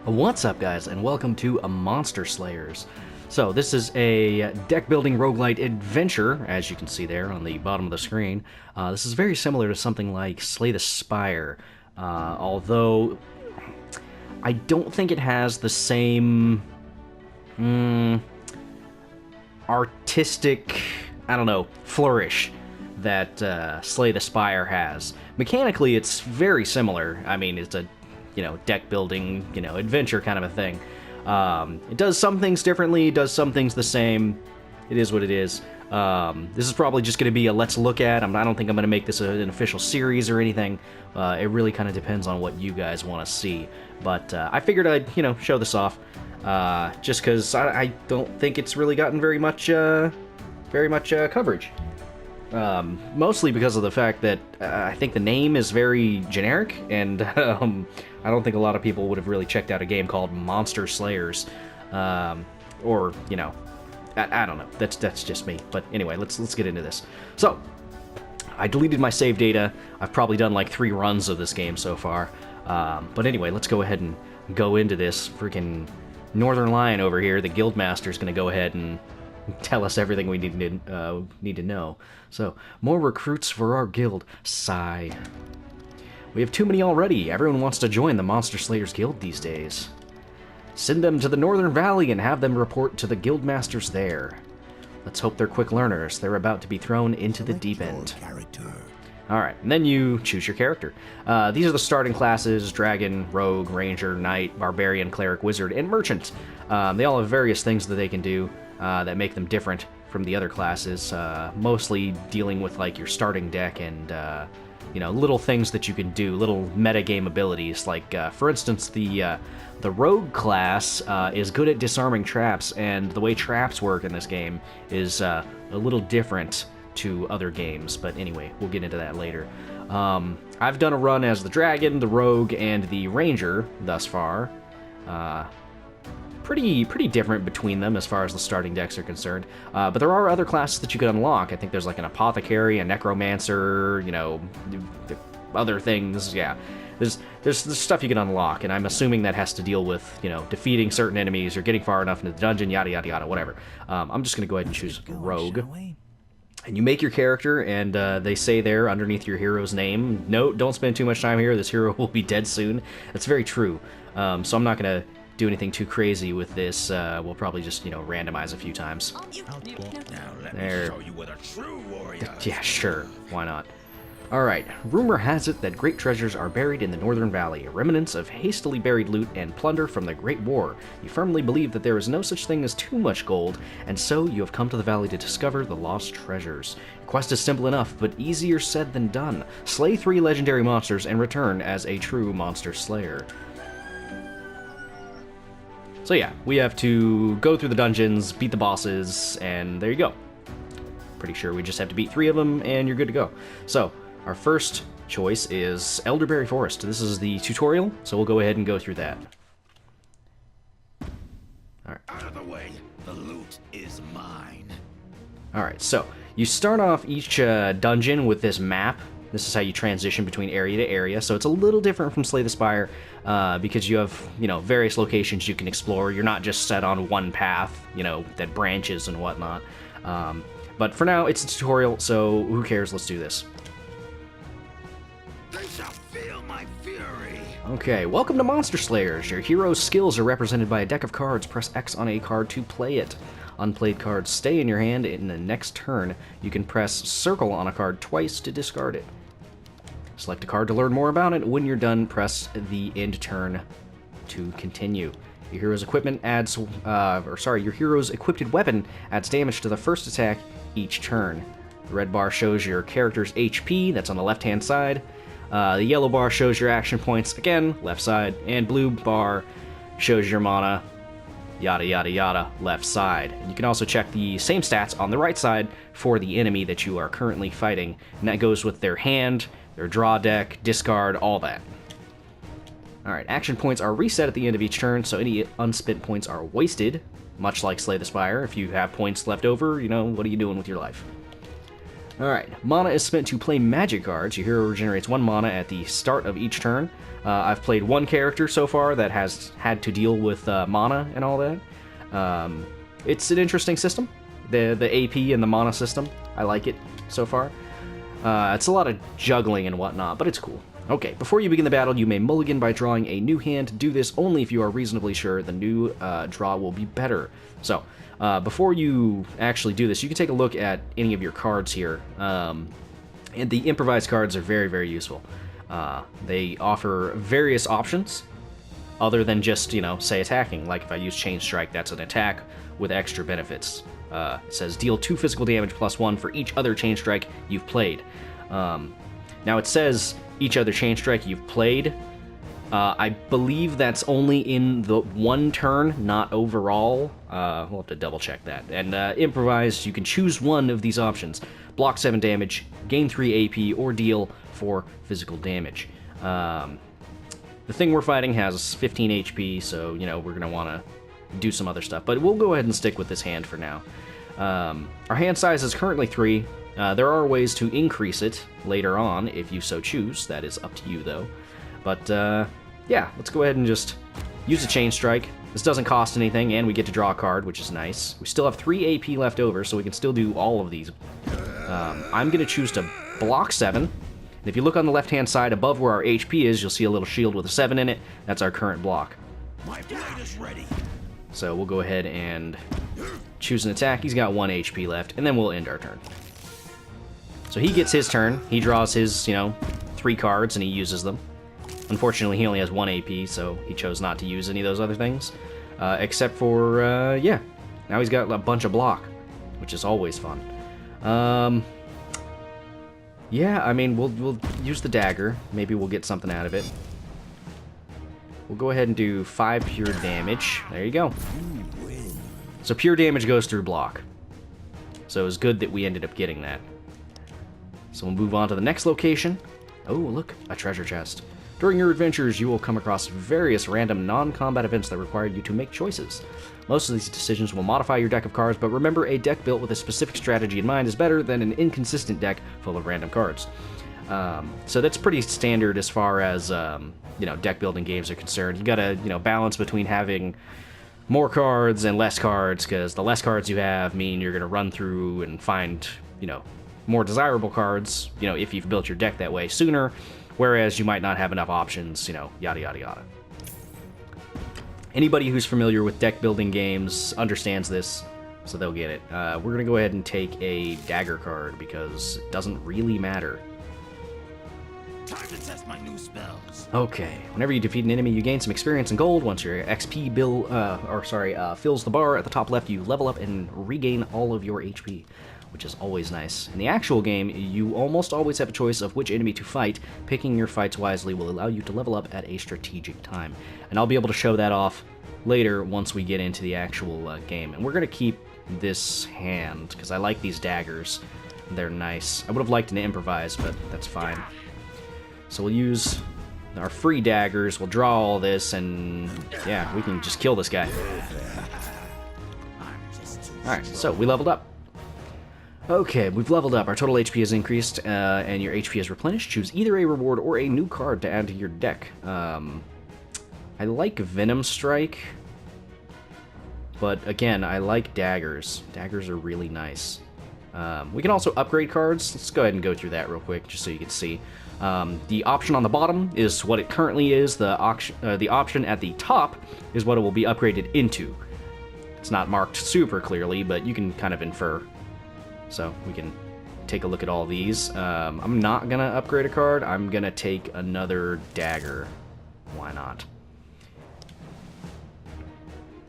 What's up, guys, and welcome to Monster Slayers. So, this is a deck-building roguelite adventure, as you can see there on the bottom of the screen. This is very similar to something like Slay the Spire, although I don't think it has the same artistic, I don't know, flourish that Slay the Spire has. Mechanically, it's very similar. I mean, it's a deck building, adventure kind of a thing. It does some things differently, does some things the same. It is what it is. This is probably just going to be a let's look at. I don't think I'm going to make this an official series or anything. It really kind of depends on what you guys want to see. But I figured I'd, show this off. Just because I don't think it's really gotten very much coverage. Mostly because of the fact that I think the name is very generic, and I don't think a lot of people would have really checked out a game called Monster Slayers, or I don't know. That's just me. But anyway, let's get into this. So, I deleted my save data. I've probably done like 3 runs of this game so far. But anyway, let's go ahead and go into this. Freaking Northern Lion over here, the Guildmaster, is going to go ahead and tell us everything we need to know. So, more recruits for our guild. Sigh. We have too many already. Everyone wants to join the Monster Slayers Guild these days. Send them to the Northern Valley and have them report to the Guildmasters there. Let's hope they're quick learners. They're about to be thrown into the deep end. Alright, and then you choose your character. These are the starting classes: Dragon, Rogue, Ranger, Knight, Barbarian, Cleric, Wizard, and Merchant. They all have various things that they can do that make them different from the other classes, mostly dealing with like your starting deck and little things that you can do, little metagame abilities. Like, for instance, the Rogue class is good at disarming traps, and the way traps work in this game is a little different to other games. But anyway, we'll get into that later. I've done a run as the Dragon, the Rogue, and the Ranger thus far. Pretty different between them as far as the starting decks are concerned. But there are other classes that you could unlock. I think there's like an Apothecary, a Necromancer, other things. Yeah, there's stuff you can unlock, and I'm assuming that has to deal with, defeating certain enemies or getting far enough into the dungeon, yada yada yada, whatever. I'm just gonna go ahead and choose Rogue. And you make your character, and they say there underneath your hero's name, no, don't spend too much time here, this hero will be dead soon. That's very true. So I'm not gonna do anything too crazy with this. We'll probably just, randomize a few times. Now let me There. show you what a true warrior. Yeah, sure. Why not? Alright, rumor has it that great treasures are buried in the Northern Valley, remnants of hastily buried loot and plunder from the Great War. You firmly believe that there is no such thing as too much gold, and so you have come to the valley to discover the lost treasures. Your quest is simple enough, but easier said than done. Slay 3 legendary monsters and return as a true monster slayer. So yeah, we have to go through the dungeons, beat the bosses, and there you go. Pretty sure we just have to beat 3 of them, and you're good to go. So, our first choice is Elderberry Forest. This is the tutorial, so we'll go ahead and go through that. Alright. Out of the way. The loot is mine. Alright, so you start off each dungeon with this map. This is how you transition between area to area, so it's a little different from Slay the Spire, because you have, various locations you can explore. You're not just set on one path, that branches and whatnot. But for now, it's a tutorial, so who cares? Let's do this. They shall feel my fury. Okay, welcome to Monster Slayers. Your hero's skills are represented by a deck of cards. Press X on a card to play it. Unplayed cards stay in your hand. In the next turn, you can press circle on a card twice to discard it. Select a card to learn more about it. When you're done, press the end turn to continue. Your hero's equipment adds, your hero's equipped weapon adds damage to the first attack each turn. The red bar shows your character's HP, that's on the left-hand side. The yellow bar shows your action points, again, left side. And blue bar shows your mana, yada yada yada, left side. And you can also check the same stats on the right side for the enemy that you are currently fighting. And that goes with their hand, their draw deck, discard, all that. Alright, action points are reset at the end of each turn, so any unspent points are wasted, much like Slay the Spire. If you have points left over, what are you doing with your life? Alright, mana is spent to play magic cards. Your hero regenerates 1 mana at the start of each turn. I've played 1 character so far that has had to deal with mana and all that. It's an interesting system, the AP and the mana system. I like it so far. It's a lot of juggling and whatnot, but it's cool. Okay, before you begin the battle, you may mulligan by drawing a new hand. Do this only if you are reasonably sure the new draw will be better. So, before you actually do this, you can take a look at any of your cards here. And the improvised cards are very, very useful. They offer various options, other than just, say attacking. Like if I use Chain Strike, that's an attack with extra benefits. It says deal 2 physical damage plus 1 for each other Chain Strike you've played. Now it says each other Chain Strike you've played. I believe that's only in the 1 turn, not overall. We'll have to double check that. And improvised, you can choose one of these options. Block 7 damage, gain 3 AP, or deal 4 physical damage. The thing we're fighting has 15 HP, so, we're going to want to do some other stuff. But we'll go ahead and stick with this hand for now. Our hand size is currently 3. There are ways to increase it later on, if you so choose. That is up to you, though. But, yeah, let's go ahead and just use a Chain Strike. This doesn't cost anything, and we get to draw a card, which is nice. We still have 3 AP left over, so we can still do all of these. I'm going to choose to block 7. And if you look on the left-hand side above where our HP is, you'll see a little shield with a 7 in it. That's our current block. My blade is ready. So we'll go ahead and choose an attack. He's got 1 HP left, and then we'll end our turn. So he gets his turn. He draws his, 3 cards, and he uses them. Unfortunately, he only has 1 AP, so he chose not to use any of those other things. Except for, yeah, now he's got a bunch of block, which is always fun. Yeah, I mean, we'll use the dagger. Maybe we'll get something out of it. We'll go ahead and do 5 pure damage. There you go. So pure damage goes through block. So it was good that we ended up getting that. So we'll move on to the next location. Oh, look, a treasure chest. During your adventures, you will come across various random non-combat events that require you to make choices. Most of these decisions will modify your deck of cards, but remember, a deck built with a specific strategy in mind is better than an inconsistent deck full of random cards. So that's pretty standard as far as, deck building games are concerned. You gotta, balance between having more cards and less cards, because the less cards you have mean you're gonna run through and find, more desirable cards, if you've built your deck that way sooner, whereas you might not have enough options, yada, yada, yada. Anybody who's familiar with deck building games understands this, so they'll get it. We're going to go ahead and take a dagger card, because it doesn't really matter. Time to test my new spells. Okay, whenever you defeat an enemy, you gain some experience and gold. Once your XP fills the bar at the top left, you level up and regain all of your HP, which is always nice. In the actual game, you almost always have a choice of which enemy to fight. Picking your fights wisely will allow you to level up at a strategic time. And I'll be able to show that off later once we get into the actual game. And we're going to keep this hand, because I like these daggers. They're nice. I would have liked an improvise, but that's fine. So we'll use our free daggers, we'll draw all this, and yeah, we can just kill this guy. Alright, so we leveled up. Okay, we've leveled up. Our total HP has increased, and your HP is replenished. Choose either a reward or a new card to add to your deck. I like Venom Strike, but again, I like daggers. Daggers are really nice. We can also upgrade cards. Let's go ahead and go through that real quick, just so you can see. The option on the bottom is what it currently is. The option at the top is what it will be upgraded into. It's not marked super clearly, but you can kind of infer. So we can take a look at all these. I'm not going to upgrade a card. I'm going to take another dagger. Why not?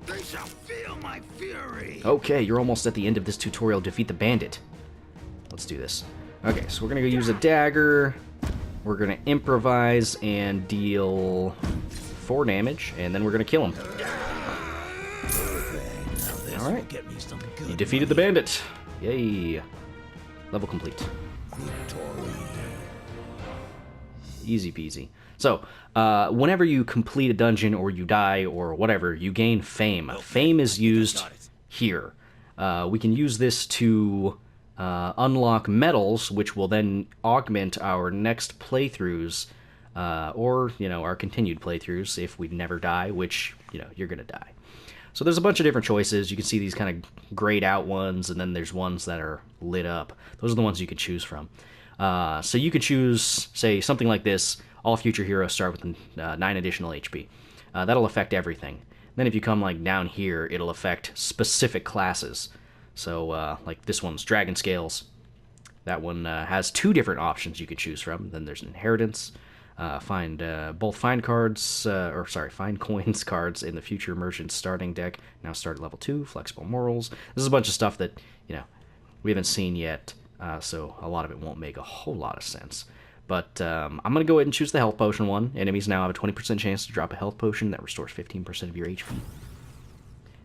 They shall feel my fury. Okay, you're almost at the end of this tutorial. Defeat the bandit. Let's do this. Okay, so we're going to go use a dagger. We're going to improvise and deal 4 damage, and then we're going to kill him. Alright, you defeated the bandit. Yay. Level complete. Easy peasy. So, whenever you complete a dungeon or you die or whatever, you gain fame. Fame is used here. We can use this to unlock medals, which will then augment our next playthroughs, or, our continued playthroughs if we never die, which, you're going to die. So there's a bunch of different choices. You can see these kind of grayed out ones, and then there's ones that are lit up. Those are the ones you can choose from. So you could choose, say, something like this: all future heroes start with 9 additional HP. That'll affect everything. Then if you come down here, it'll affect specific classes. So like this one's Dragon Scales. That one has 2 different options you could choose from. Then there's Inheritance. Find coins cards in the future merchant starting deck. Now start at level 2. Flexible morals. This is a bunch of stuff that we haven't seen yet, so a lot of it won't make a whole lot of sense. But I'm gonna go ahead and choose the health potion one. Enemies now have a 20% chance to drop a health potion that restores 15% of your HP.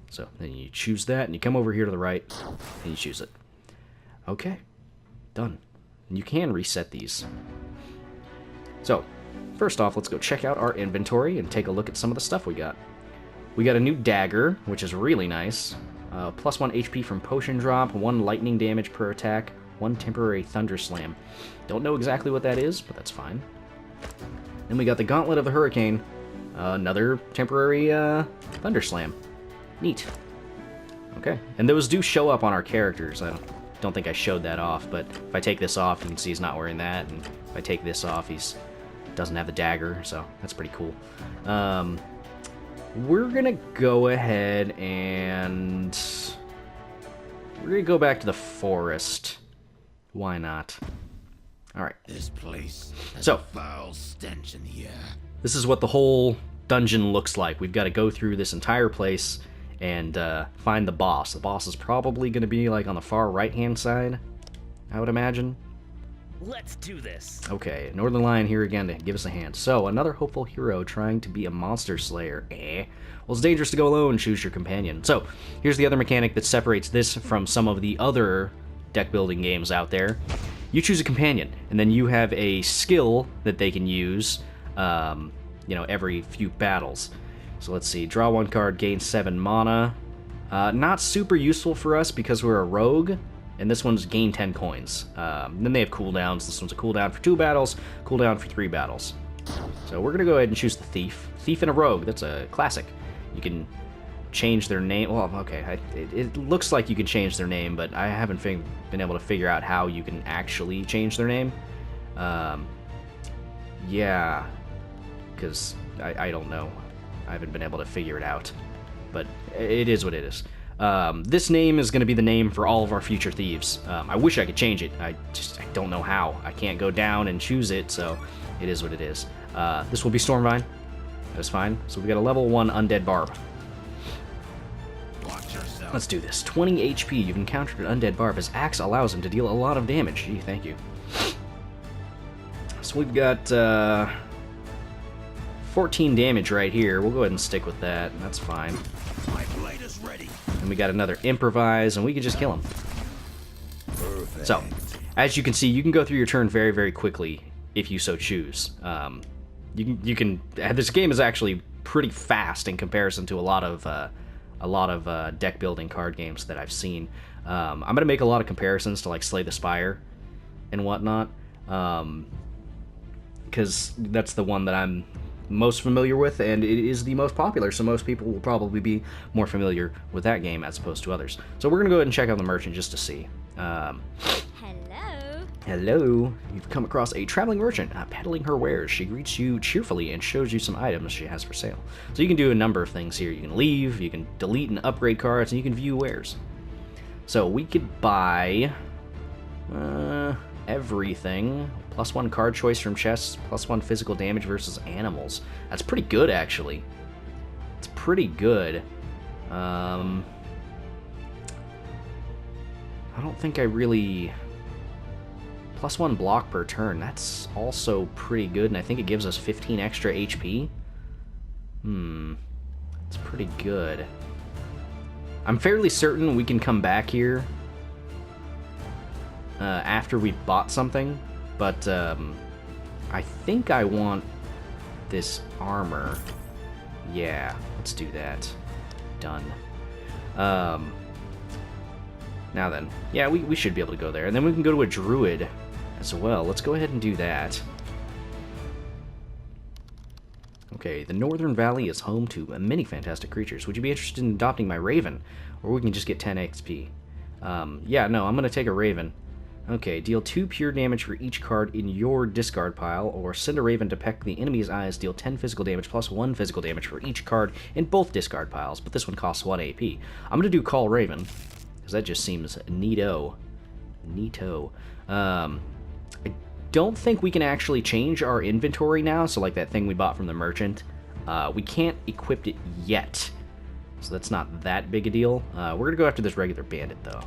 So then you choose that, and you come over here to the right, and you choose it. Okay, done. And you can reset these. So, first off, let's go check out our inventory and take a look at some of the stuff we got. We got a new dagger, which is really nice. Plus 1 HP from potion drop, 1 lightning damage per attack, 1 temporary thunder slam. Don't know exactly what that is, but that's fine. Then we got the Gauntlet of the Hurricane, another temporary thunder slam. Neat. Okay, and those do show up on our characters. I don't think I showed that off, but if I take this off, you can see he's not wearing that, and if I take this off, he's doesn't have the dagger, so that's pretty cool. We're gonna go ahead and we're gonna go back to the forest. Why not? All right. This place has So, a foul stench in the air. this is what the whole dungeon looks like. We've got to go through this entire place and find the boss. The boss is probably going to be on the far right-hand side, I would imagine. Let's do this. Okay, Northern Lion here again to give us a hand. So, another hopeful hero trying to be a monster slayer. Well, it's dangerous to go alone. Choose your companion. So, here's the other mechanic that separates this from some of the other deck building games out there. You choose a companion, and then you have a skill that they can use, every few battles. So let's see, draw 1 card, gain 7 mana. Not super useful for us because we're a rogue, and this one's gain 10 coins. Then they have cooldowns. This one's a cooldown for 2 battles, cooldown for 3 battles. So we're going to go ahead and choose the Thief. Thief and a Rogue, that's a classic. You can change their name. Well, okay, it looks like you can change their name, but I haven't been able to figure out how you can actually change their name. Yeah, because I don't know. I haven't been able to figure it out, but it is what it is. This name is going to be the name for all of our future thieves. I wish I could change it. I don't know how. I can't go down and choose it, so it is what it is. This will be Stormvine. That is fine. So we got a level 1 Undead Barb. Watch yourself. Let's do this. 20 HP. You've encountered an Undead Barb. His axe allows him to deal a lot of damage. Gee, thank you. So we've got 14 damage right here. We'll go ahead and stick with that. That's fine. My blade is ready. And we got another Improvise, and we can just kill him. Perfect. So, as you can see, you can go through your turn very, very quickly if you so choose. You can. This game is actually pretty fast in comparison to a lot of deck building card games that I've seen. I'm gonna make a lot of comparisons to Slay the Spire and whatnot, because that's the one that I'm most familiar with, and it is the most popular, so most people will probably be more familiar with that game as opposed to others. So we're gonna go ahead and check out the merchant just to see. Hello. You've come across a traveling merchant peddling her wares. She greets you cheerfully and shows you some items she has for sale. So you can do a number of things here. You can leave, you can delete and upgrade cards, and you can view wares. So we could buy everything. +1 card choice from chests, +1 physical damage versus animals. That's pretty good, actually. It's pretty good. I don't think I really... +1 block per turn. That's also pretty good, and I think it gives us 15 extra HP. It's pretty good. I'm fairly certain we can come back here after we've bought something, but I think I want this armor. Yeah, let's do that. Done. Now then, yeah, we should be able to go there. And then we can go to a druid as well. Let's go ahead and do that. Okay, the Northern Valley is home to many fantastic creatures. Would you be interested in adopting my Raven? Or we can just get 10 XP. Yeah, no, I'm going to take a Raven. Okay, deal 2 pure damage for each card in your discard pile, or send a Raven to peck the enemy's eyes, deal 10 physical damage plus 1 physical damage for each card in both discard piles, but this one costs 1 AP. I'm going to do Call Raven, because that just seems neato. Neato. I don't think we can actually change our inventory now, so like that thing we bought from the merchant, we can't equip it yet, so that's not that big a deal. We're going to go after this regular bandit, though.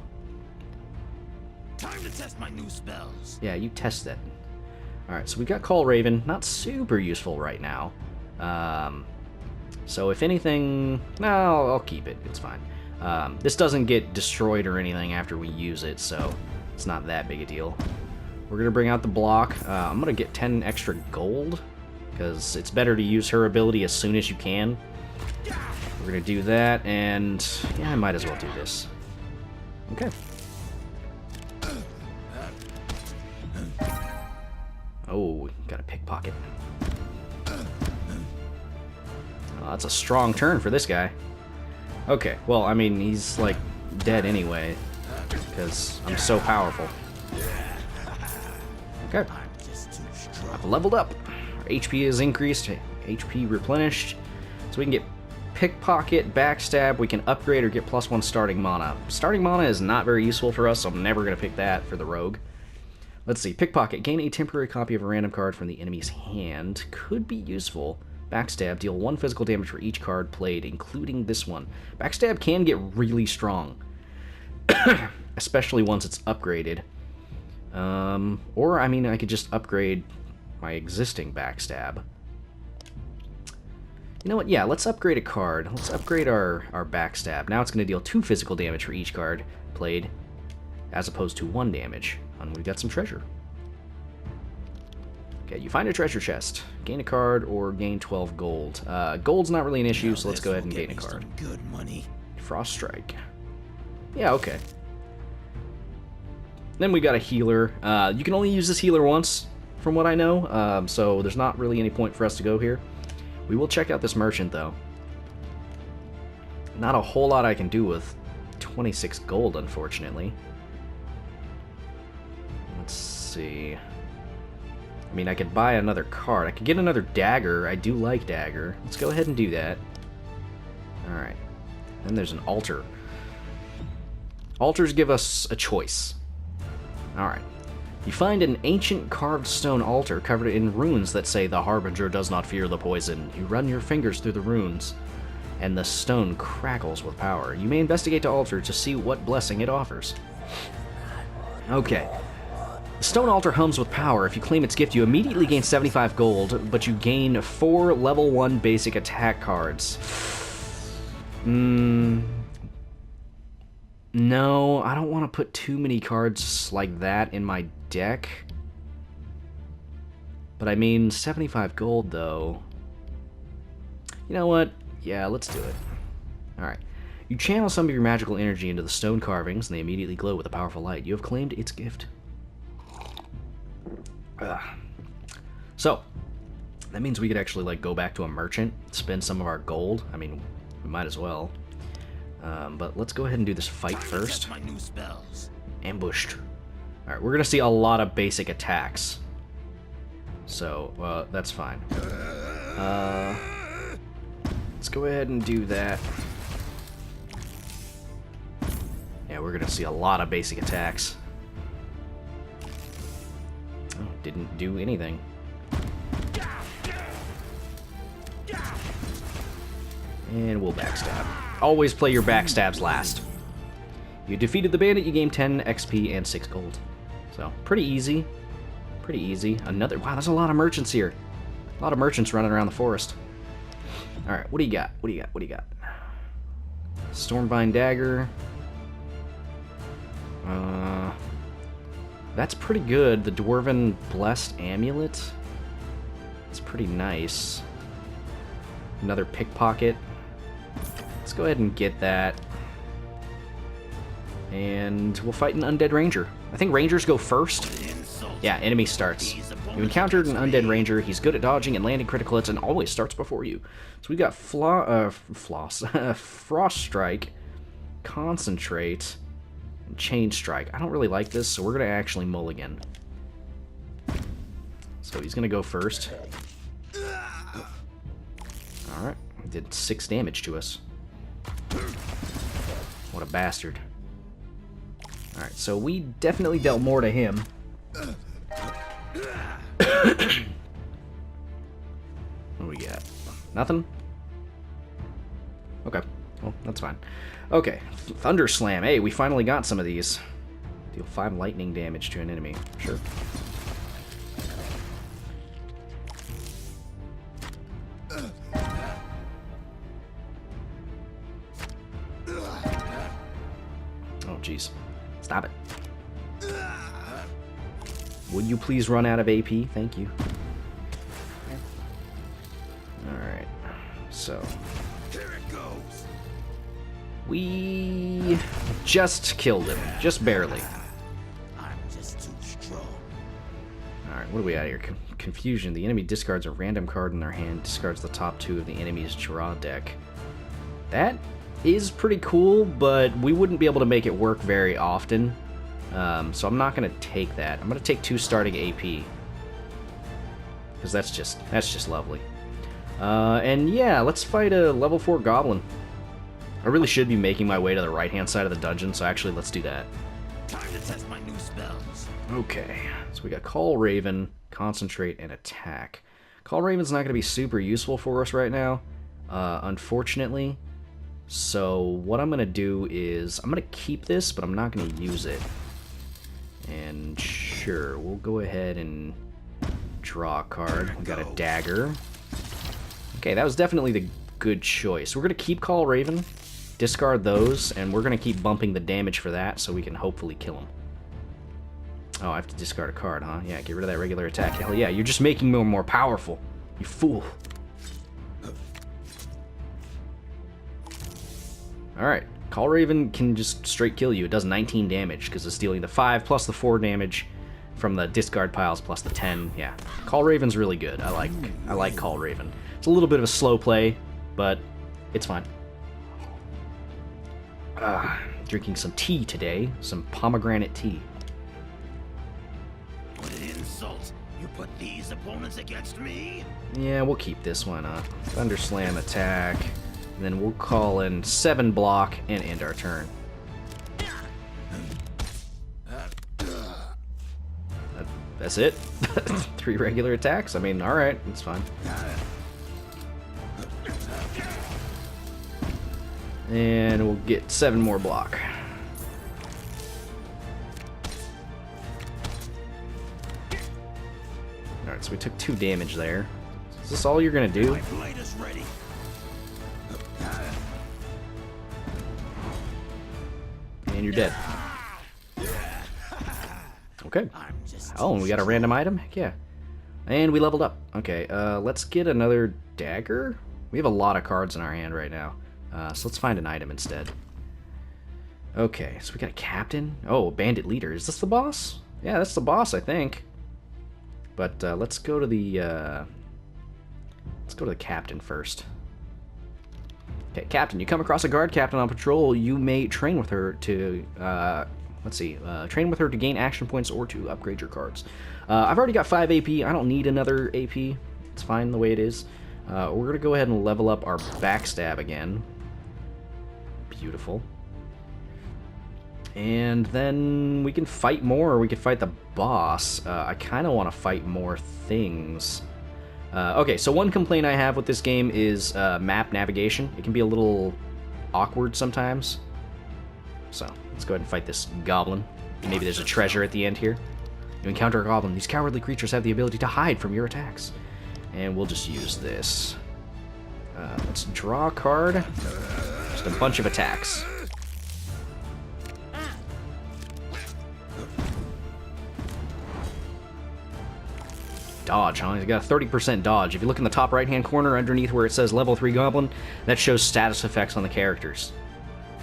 Time to test my new spells. Yeah, you test that. Alright, so we got Call Raven. Not super useful right now. So if anything... No, I'll keep it. It's fine. This doesn't get destroyed or anything after we use it, so it's not that big a deal. We're going to bring out the block. I'm going to get 10 extra gold, because it's better to use her ability as soon as you can. We're going to do that, and yeah, I might as well do this. Okay. Oh, got a pickpocket. Oh, that's a strong turn for this guy. Okay, well, I mean, he's, like, dead anyway, because I'm so powerful. Okay. I've leveled up. Our HP is increased, HP replenished, so we can get pickpocket, backstab, we can upgrade or get +1 starting mana. Starting mana is not very useful for us, so I'm never going to pick that for the rogue. Let's see, pickpocket, gain a temporary copy of a random card from the enemy's hand. Could be useful. Backstab, deal 1 physical damage for each card played, including this one. Backstab can get really strong, especially once it's upgraded. Or, I mean, I could just upgrade my existing backstab. You know what, yeah, let's upgrade a card. Let's upgrade our backstab. Now it's going to deal 2 physical damage for each card played, as opposed to 1 damage. And we've got some treasure. Okay, you find a treasure chest. Gain a card or gain 12 gold. Gold's not really an issue, so let's go ahead and gain a card. Good money. Frost Strike. Yeah, okay. Then we got a healer. You can only use this healer once, from what I know, so there's not really any point for us to go here. We will check out this merchant, though. Not a whole lot I can do with 26 gold, unfortunately. Let's see. I mean, I could buy another card. I could get another dagger. I do like dagger. Let's go ahead and do that. Alright. Then there's an altar. Altars give us a choice. Alright. You find an ancient carved stone altar covered in runes that say, "The Harbinger does not fear the poison." You run your fingers through the runes, and the stone crackles with power. You may investigate the altar to see what blessing it offers. Okay. The stone altar hums with power. If you claim its gift, you immediately gain 75 gold, but you gain 4 level 1 basic attack cards. No, I don't want to put too many cards like that in my deck. But I mean, 75 gold, though. You know what? Yeah, let's do it. Alright. You channel some of your magical energy into the stone carvings, and they immediately glow with a powerful light. You have claimed its gift. So, that means we could actually, like, go back to a merchant, spend some of our gold. I mean, we might as well. But let's go ahead and do this fight first. My new spells. Ambushed. Alright, we're gonna see a lot of basic attacks. So, that's fine. Let's go ahead and do that. Yeah, we're gonna see a lot of basic attacks. Oh, didn't do anything. And we'll backstab. Always play your backstabs last. You defeated the bandit, you gain 10 XP and 6 gold. So, pretty easy. Pretty easy. Another... Wow, there's a lot of merchants here. A lot of merchants running around the forest. Alright, what do you got? What do you got? What do you got? Stormvine Dagger. That's pretty good. The Dwarven Blessed Amulet. It's pretty nice. Another Pickpocket. Let's go ahead and get that. And we'll fight an undead ranger. I think rangers go first. Yeah, enemy starts. You encountered an undead ranger. He's good at dodging and landing critical hits and always starts before you. So we got Frost Strike, Concentrate, and Chain Strike. I don't really like this, so we're going to actually mulligan. So he's going to go first. Alright, did 6 damage to us. What a bastard. Alright, so we definitely dealt more to him. What do we got? Nothing? Okay, well, that's fine. Okay, Thunder Slam. Hey, we finally got some of these. Deal 5 lightning damage to an enemy. Sure. Oh, jeez. Stop it. Would you please run out of AP? Thank you. Alright. So. Here it goes. We just killed him. Just barely. I'm just too strong. Alright, what do we got here? Confusion. The enemy discards a random card in their hand, discards the top 2 of the enemy's draw deck. That is pretty cool, but we wouldn't be able to make it work very often. So I'm not going to take that. I'm going to take 2 starting AP. Because that's just lovely. And yeah, let's fight a level 4 goblin. I really should be making my way to the right-hand side of the dungeon, so actually let's do that. Time to test my new spells. Okay, so we got Call Raven, Concentrate, and Attack. Call Raven's not going to be super useful for us right now, unfortunately. So what I'm going to do is, I'm going to keep this, but I'm not going to use it. And sure, we'll go ahead and draw a card. We got a dagger. Okay, that was definitely the good choice. We're going to keep Call Raven, discard those, and we're going to keep bumping the damage for that so we can hopefully kill him. Oh, I have to discard a card, huh? Yeah, get rid of that regular attack. Hell yeah, you're just making me more powerful. You fool. Alright, Call Raven can just straight kill you. It does 19 damage because it's dealing the 5 plus the 4 damage from the discard piles plus the 10. Yeah, Call Raven's really good. I like Call Raven. It's a little bit of a slow play, but it's fine. Drinking some tea today, some pomegranate tea. What an insult. You put these opponents against me? Yeah, we'll keep this one up. Thunder Slam attack. And then we'll call in 7 block and end our turn. That's it? 3 regular attacks? I mean, alright, it's fine. And we'll get 7 more block. Alright, so we took 2 damage there. Is this all you're gonna do? My blade is ready. And you're dead. Okay. Oh, and we got a random item? Heck yeah. And we leveled up. Okay, let's get another dagger. We have a lot of cards in our hand right now. So let's find an item instead. Okay, so we got a captain. Oh, bandit leader. Is this the boss? Yeah, that's the boss, I think. But let's go to the captain first. Okay, captain. You come across a guard captain on patrol. You may train with her to train with her to gain action points or to upgrade your cards. I've already got 5 AP. I don't need another AP. It's fine the way it is. We're gonna go ahead and level up our backstab again. Beautiful. And then we can fight more, or we can fight the boss. I kind of want to fight more things. Okay, so one complaint I have with this game is map navigation. It can be a little awkward sometimes. So, let's go ahead and fight this goblin. Maybe there's a treasure at the end here. You encounter a goblin. These cowardly creatures have the ability to hide from your attacks. And we'll just use this. Let's draw a card. Just a bunch of attacks. Dodge, huh? He's got a 30% dodge. If you look in the top right-hand corner underneath where it says level 3 goblin, that shows status effects on the characters.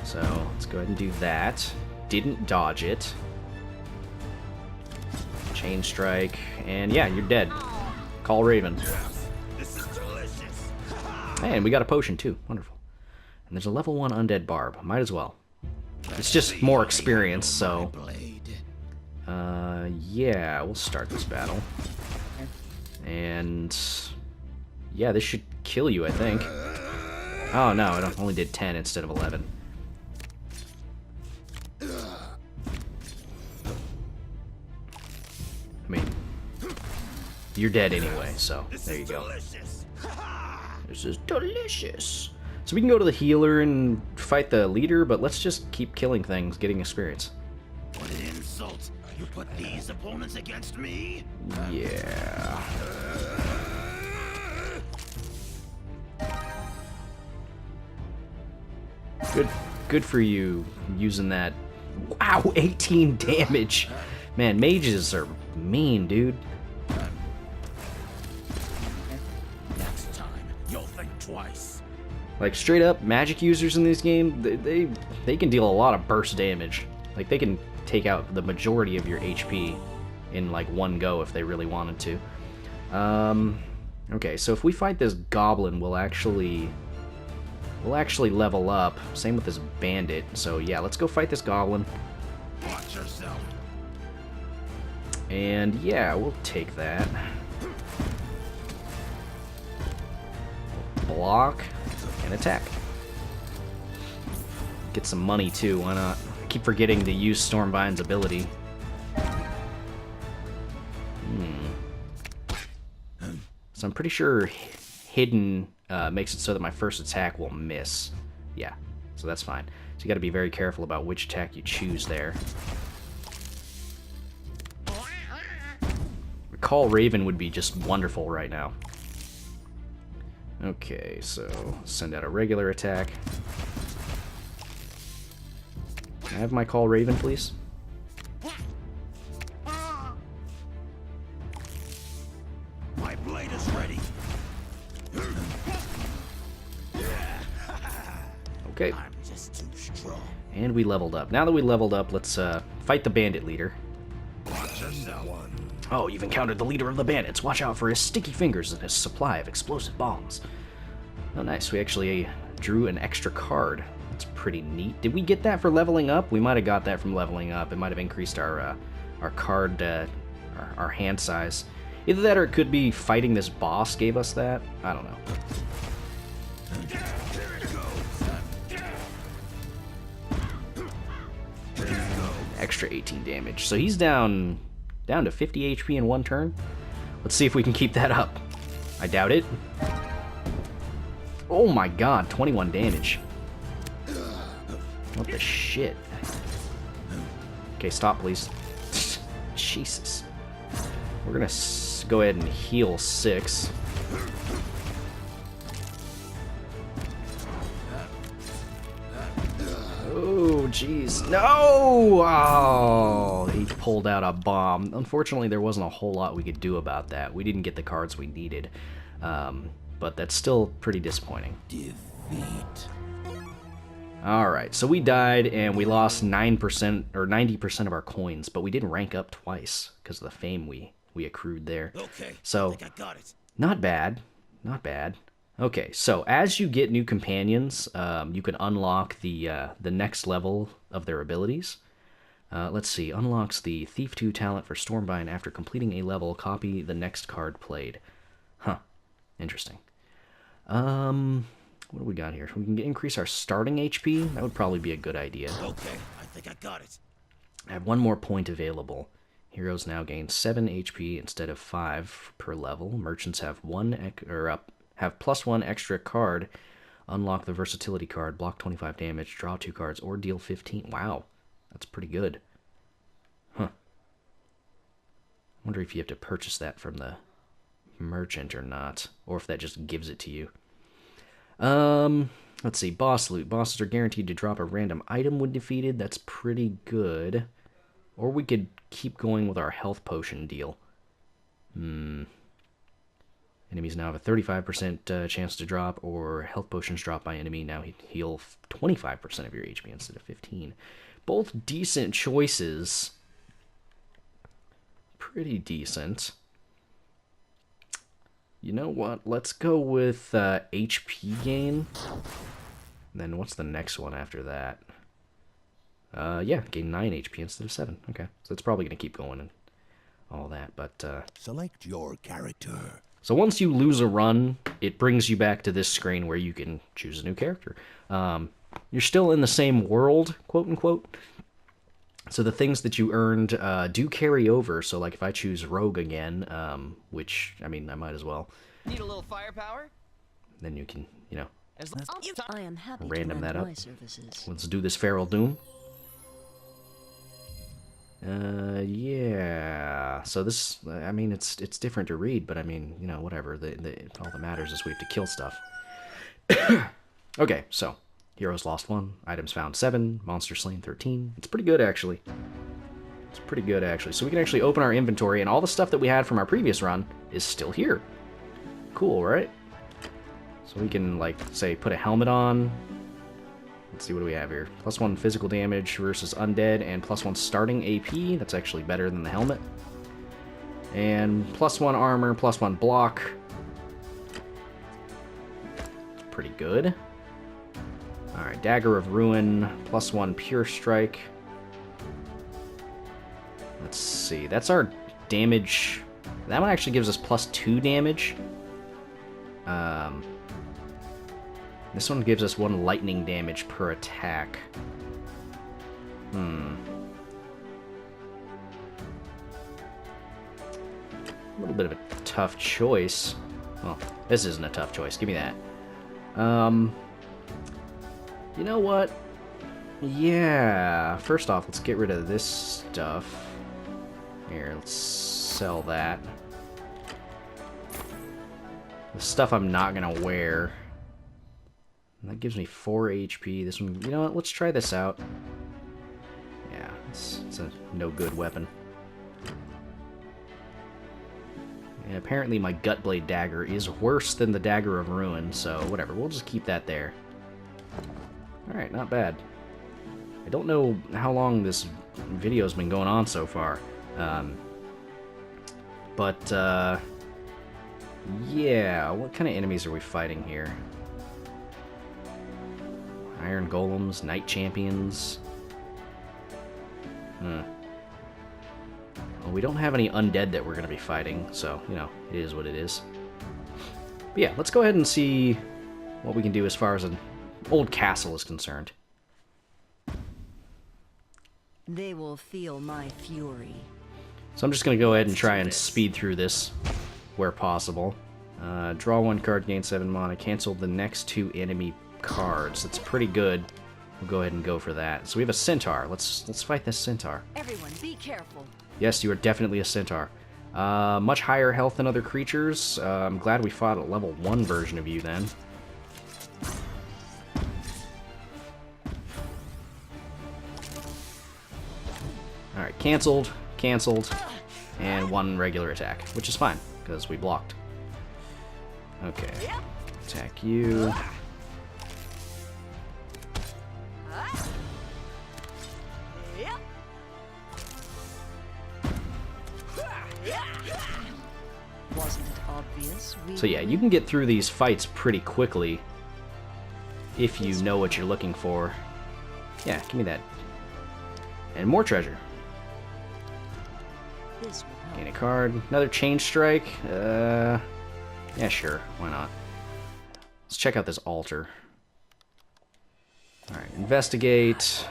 So, let's go ahead and do that. didn't dodge it. Chain strike, and yeah, you're dead. Call Raven. This is delicious. And we got a potion too. Wonderful. And there's a level 1 undead barb. Might as well. It's just more experience, so... yeah, we'll start this battle. And... yeah, this should kill you, I think. Oh no, it only did 10 instead of 11. I mean, you're dead anyway, so there you go. This is delicious. So we can go to the healer and fight the leader, but let's just keep killing things, getting experience. What an insult! You put these opponents against me? Yeah. Good for you using that. Wow, 18 damage. Man, mages are mean, dude. Next time, you'll think twice. Like, straight up, magic users in this game, they can deal a lot of burst damage. Like, they can take out the majority of your HP in, like, one go if they really wanted to. Okay, so if we fight this goblin, we'll actually level up. Same with this bandit. So, yeah, let's go fight this goblin. Watch yourself. And, yeah, we'll take that. Block and attack. Get some money too, why not? I keep forgetting to use Stormvine's ability. So I'm pretty sure hidden makes it so that my first attack will miss. Yeah, so that's fine. So you gotta be very careful about which attack you choose there. Call Raven would be just wonderful right now. Okay, so send out a regular attack. Can I have my Call Raven, please? My blade is ready. Okay. I'm just too strong. And we leveled up. Now that we leveled up, let's fight the bandit leader. Watch yourself. Oh, you've encountered the leader of the bandits. Watch out for his sticky fingers and his supply of explosive bombs. Oh, nice. We actually drew an extra card. That's pretty neat. Did we get that for leveling up? We might have got that from leveling up. It might have increased our card, our hand size. Either that or it could be fighting this boss gave us that. I don't know. Extra 18 damage. So he's down to 50 HP in one turn. Let's see if we can keep that up. I doubt it. Oh my god, 21 damage. What the shit? Okay, stop, please. Jesus. We're gonna go ahead and heal 6. Oh, jeez. No! Oh, he pulled out a bomb. Unfortunately, there wasn't a whole lot we could do about that. We didn't get the cards we needed. But that's still pretty disappointing. Defeat. Alright, so we died and we lost 9% or 90% of our coins, but we didn't rank up twice because of the fame we accrued there. Okay, so, I think I got it. Not bad. Not bad. Okay, so as you get new companions, you can unlock the next level of their abilities. Let's see, unlocks the Thief 2 talent for Stormvine after completing a level. Copy the next card played. Huh, interesting. What do we got here? We can increase our starting HP. That would probably be a good idea. Okay, I think I got it. I have one more point available. Heroes now gain 7 HP instead of 5 per level. Merchants have have +1 extra card. Unlock the versatility card, block 25 damage, draw 2 cards, or deal 15. Wow, that's pretty good. Huh. I wonder if you have to purchase that from the merchant or not, or if that just gives it to you. Let's see, boss loot. Bosses are guaranteed to drop a random item when defeated. That's pretty good. Or we could keep going with our health potion deal. Enemies now have a 35% chance to drop, or health potions drop by enemy. Now heal 25% of your HP instead of 15. Both decent choices. Pretty decent. You know what? Let's go with HP gain. And then what's the next one after that? Yeah, gain 9 HP instead of 7. Okay, so it's probably going to keep going and all that, but... Select your character. So once you lose a run, it brings you back to this screen where you can choose a new character. You're still in the same world, quote-unquote. So the things that you earned do carry over. So like if I choose Rogue again, which, I mean, I might as well. Need a little firepower? Then you can, you know, I am happy random to that lend up. my services. Let's do this Feral Doom. Yeah. So this, I mean, it's different to read, but I mean, you know, whatever. All that matters is we have to kill stuff. Okay, so heroes lost 1, items found 7, monsters slain 13. It's pretty good actually. It's pretty good actually. So we can actually open our inventory, and all the stuff that we had from our previous run is still here. Cool, right? So we can, like, say, put a helmet on. Let's see, what do we have here? +1 physical damage versus undead, and +1 starting AP. That's actually better than the helmet. And +1 armor, +1 block. Pretty good. Alright, Dagger of Ruin, +1 pure strike. Let's see, that's our damage. That one actually gives us +2 damage. This one gives us 1 lightning damage per attack. A little bit of a tough choice. Well, this isn't a tough choice. Give me that. You know what? Yeah. First off, let's get rid of this stuff. Here, let's sell that. The stuff I'm not gonna wear. And that gives me 4 HP. This one, you know what? Let's try this out. Yeah, it's a no good weapon. And apparently my Gutblade dagger is worse than the Dagger of Ruin, so whatever. We'll just keep that there. Alright, not bad. I don't know how long this video's been going on so far. Yeah, what kind of enemies are we fighting here? Iron Golems, Night Champions. Well, we don't have any undead that we're going to be fighting, so, you know, it is what it is. But yeah, let's go ahead and see what we can do as far as an old castle is concerned. They will feel my fury. So I'm just going to go ahead and try and speed through this where possible. Draw 1 card, gain 7 mana, cancel the next 2 enemy cards. That's pretty good. We'll go ahead and go for that. So we have a centaur. Let's fight this centaur. Everyone, be careful. Yes, you are definitely a centaur. Much higher health than other creatures. I'm glad we fought a level 1 version of you then. Alright, canceled, and 1 regular attack, which is fine, because we blocked. Okay, attack you. Wasn't it obvious? So yeah, you can get through these fights pretty quickly if you know what you're looking for. Yeah, give me that. And more treasure. This will help. Gain a card. Another Chain Strike. Yeah, sure. Why not? Let's check out this altar. Alright, investigate.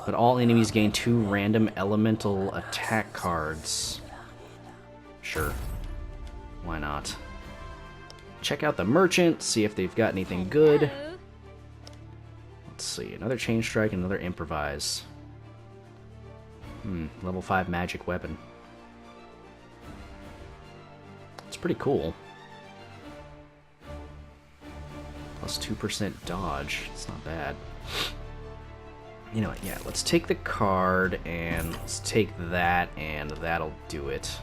But all enemies gain 2 random elemental attack cards. Sure. Why not? Check out the merchant, see if they've got anything good. Let's see, another Chain Strike, another Improvise. Level 5 magic weapon. It's pretty cool. Plus 2% dodge. It's not bad. You know what, yeah, let's take the card, and let's take that, and that'll do it.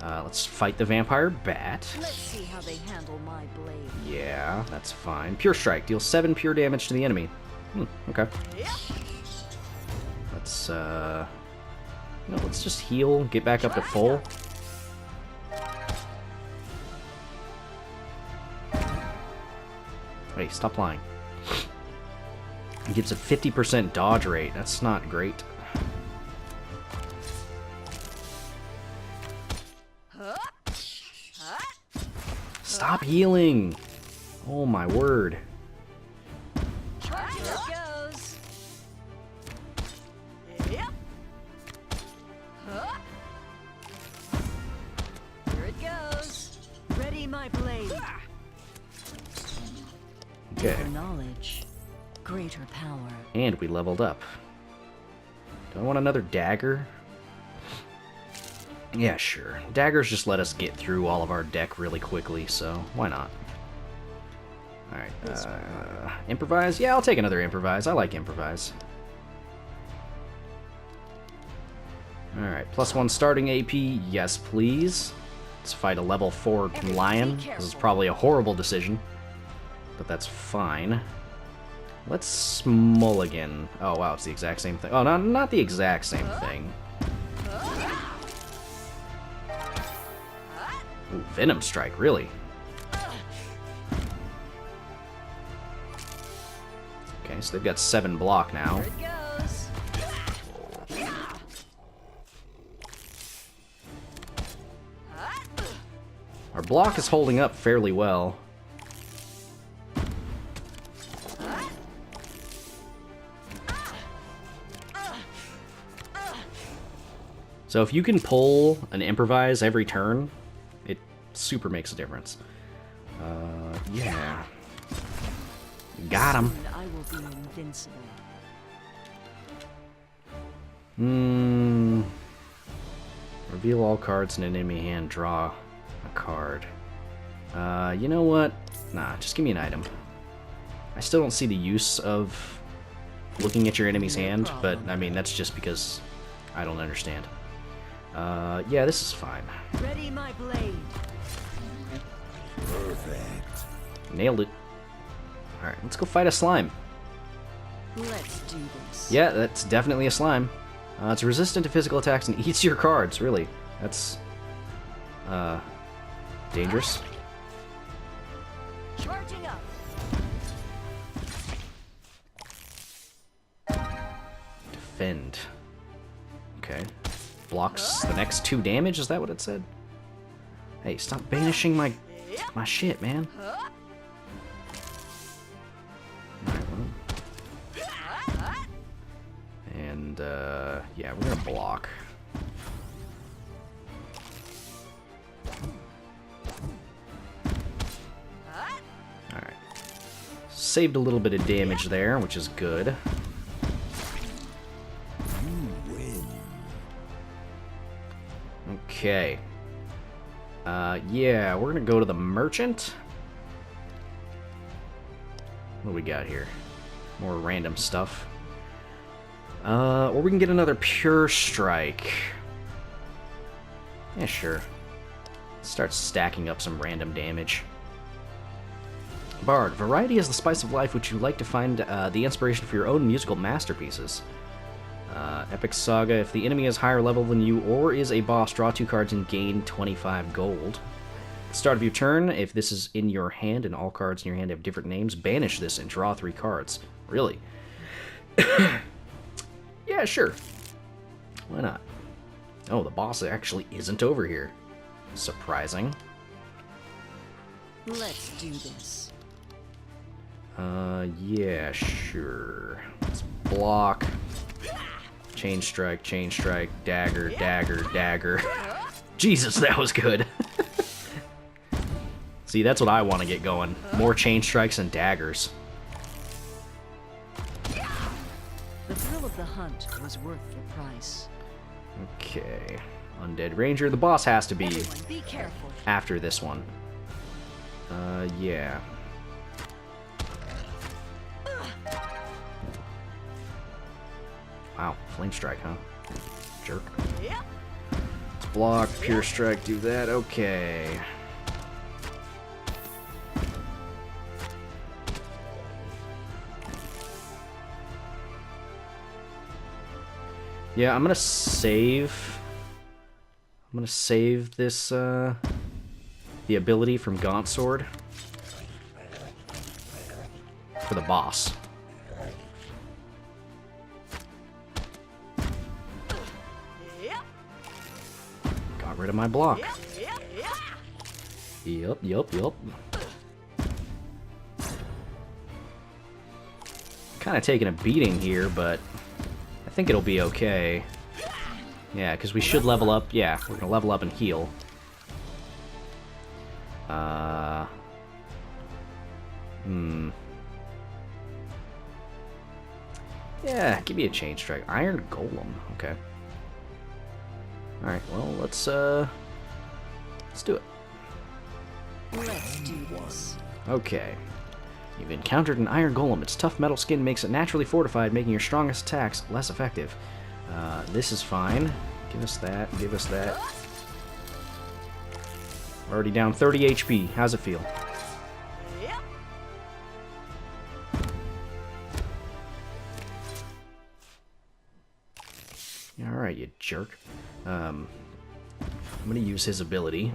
Let's fight the vampire bat. Let's see how they handle my blade. Yeah, that's fine. Pure Strike. Deals 7 pure damage to the enemy. Okay. Let's, let's just heal, get back up to full. Hey, stop lying. He gives a 50% dodge rate. That's not great. Stop healing! Oh my word. Here it goes. Yep. Huh? Here it goes. Ready my blade. Okay. For knowledge, greater power. And we leveled up. Do I want another dagger? Yeah, sure. Daggers just let us get through all of our deck really quickly, so why not? Alright, improvise? Yeah, I'll take another improvise. I like improvise. Alright, +1 starting AP. Yes, please. Let's fight a level 4 lion. This is probably a horrible decision, but that's fine. Let's mulligan. Oh, wow, it's the exact same thing. Oh, no, not the exact same thing. Ooh, Venom Strike, really? Okay, so they've got 7 block now. Here it goes. Our block is holding up fairly well. So if you can pull an improvise every turn, it super makes a difference. Yeah. Got him. Soon I will be invincible. Reveal all cards in an enemy hand, draw a card. You know what? Nah, just give me an item. I still don't see the use of looking at your enemy's hand, but I mean, that's just because I don't understand. Yeah, this is fine. Ready my blade. Perfect. Nailed it. Alright, let's go fight a slime. Let's do this. Yeah, that's definitely a slime. It's resistant to physical attacks and eats your cards, really. That's, dangerous. Charging up. Defend. Okay. Blocks the next 2 damage, is that what it said? Hey, stop banishing my shit, man. Alright, well. And, yeah, we're gonna block. Alright. Saved a little bit of damage there, which is good. Okay. Yeah, we're gonna go to the merchant. What do we got here? More random stuff. Or we can get another pure strike. Yeah, sure. Start stacking up some random damage. Bard, variety is the spice of life. Would you like to find the inspiration for your own musical masterpieces? Epic Saga, if the enemy is higher level than you or is a boss, draw 2 cards and gain 25 gold. At the start of your turn, if this is in your hand and all cards in your hand have different names, banish this and draw 3 cards. Really? Yeah, sure. Why not? Oh, the boss actually isn't over here. Surprising. Let's do this. Yeah, sure. Let's block. Chain strike, dagger, dagger, dagger. Jesus, that was good. See, that's what I want to get going. More chain strikes and daggers. The thrill of the hunt was worth the price. Okay. Undead Ranger. The boss has to be Everyone, be careful. after this one. Yeah. Wow, flame strike, huh? Jerk. Yep. Block, pure strike, do that. Okay. Yeah, I'm gonna save. I'm gonna save this, the ability from Gaunt Sword for the boss. Got rid of my block. Yup. Kind of taking a beating here, but I think it'll be okay. Yeah, because we should level up. Yeah, we're gonna level up and heal. Yeah, give me a chain strike. Iron Golem. Okay. All right. Well, let's do it. Let's do this. Okay. You've encountered an Iron Golem. Its tough metal skin makes it naturally fortified, making your strongest attacks less effective. This is fine. Give us that. Give us that. Already down 30 HP. How's it feel? Alright, you jerk. I'm gonna use his ability.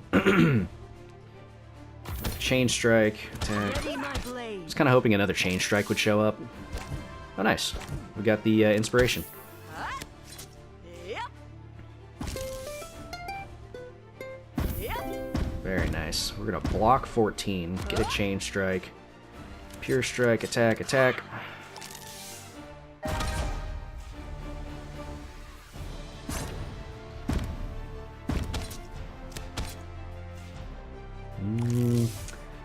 Chain strike, attack. I was kind of hoping another chain strike would show up. Oh, nice. We got the inspiration. Very nice. We're gonna block 14, get a chain strike, pure strike, attack, attack.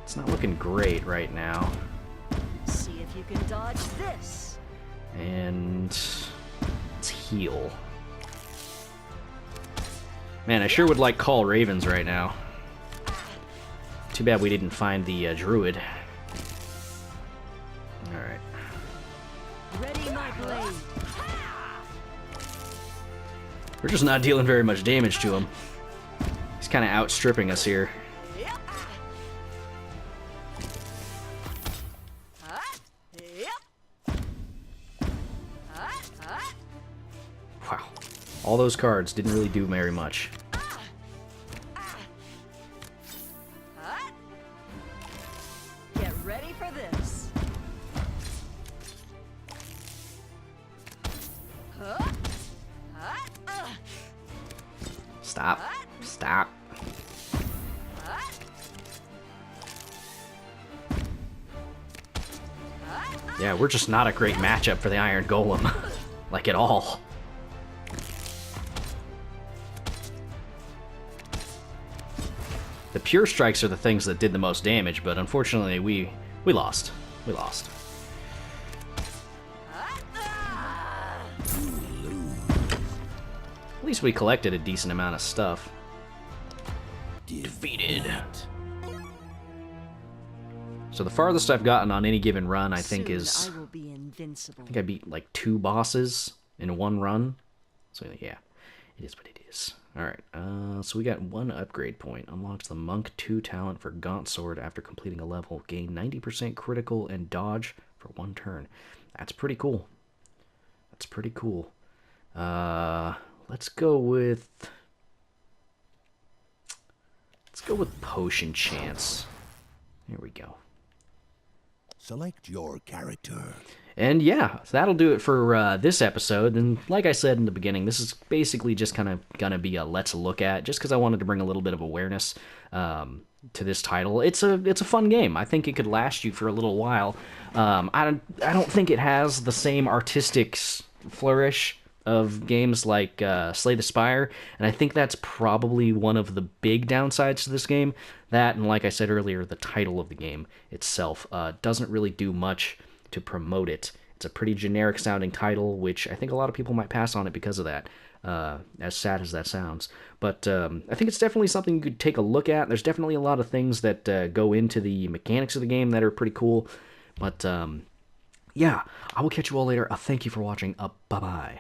It's not looking great right now. See if you can dodge this. And let's heal. Man, I sure would like Call Ravens right now. Too bad we didn't find the druid. Alright. Ready my blade. We're just not dealing very much damage to him. He's kind of outstripping us here. Wow. All those cards didn't really do very much. Get ready for this. Stop. Stop. Yeah, we're just not a great matchup for the Iron Golem. Like, at all. The pure strikes are the things that did the most damage, but unfortunately we lost. We lost. At least we collected a decent amount of stuff. Defeated. So the farthest I've gotten on any given run, I think, is... I will be invincible. I think I beat like 2 bosses in one run. So yeah, it is what it is. Alright, so we got 1 upgrade point. Unlocks the Monk 2 talent for Gaunt Sword after completing a level. Gain 90% critical and dodge for 1 turn. That's pretty cool. That's pretty cool. Let's go with... Potion Chance. Here we go. Select your character. And yeah, that'll do it for this episode. And like I said in the beginning, this is basically just kind of gonna be a let's look at, just because I wanted to bring a little bit of awareness to this title. It's a fun game. I think it could last you for a little while. I don't think it has the same artistic flourish of games like Slay the Spire, and I think that's probably one of the big downsides to this game. That, and like I said earlier, the title of the game itself doesn't really do much to promote it. It's a pretty generic sounding title, which I think a lot of people might pass on it because of that, as sad as that sounds. But I think it's definitely something you could take a look at. There's definitely a lot of things that go into the mechanics of the game that are pretty cool. But yeah, I will catch you all later. Thank you for watching. Bye-bye.